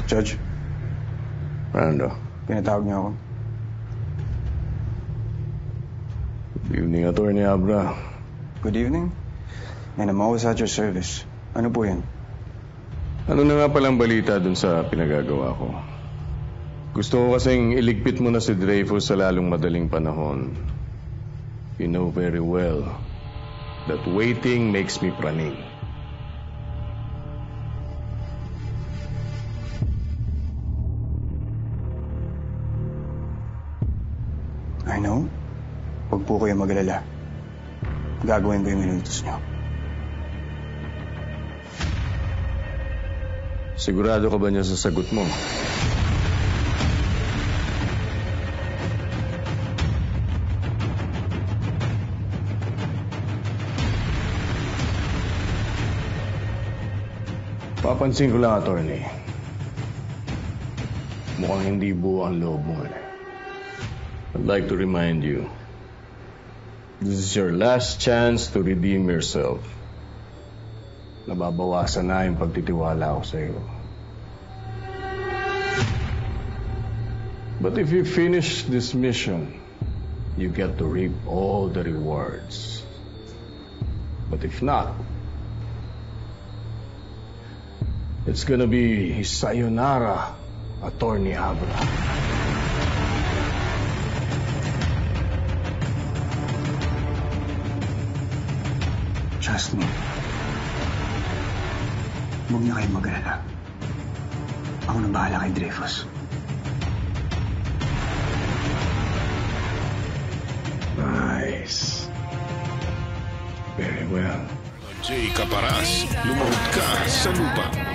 Judge, Ano? pinatawag niyo ako. Good evening, Attorney Abra. Good evening. And I'm always at your service. Ano po yan? Ano na nga palang balita dun sa pinagagawa ko? Gusto ko kasing iligpit mo na si Dreyfus sa lalong madaling panahon. You know very well that waiting makes me praning. I know. Huwag po kayo mag-alala. Gagawin ko yung minutos niyo. Sigurado ka ba niya sa sagot mo? Papansin ko lang, Attorney. Mukhang hindi buo ang loob mo eh. I'd like to remind you, this is your last chance to redeem yourself. Nababawasan na yung pagtitiwala ko sa iyo. But if you finish this mission, you get to reap all the rewards. But if not, it's gonna be sayonara, Attorney Abra. Trust me. Huwag na kayong mag-alala. Ako na bahala kay Dreyfus. Nice. Very well. Jay Caparas, lumahod ka sa lupa.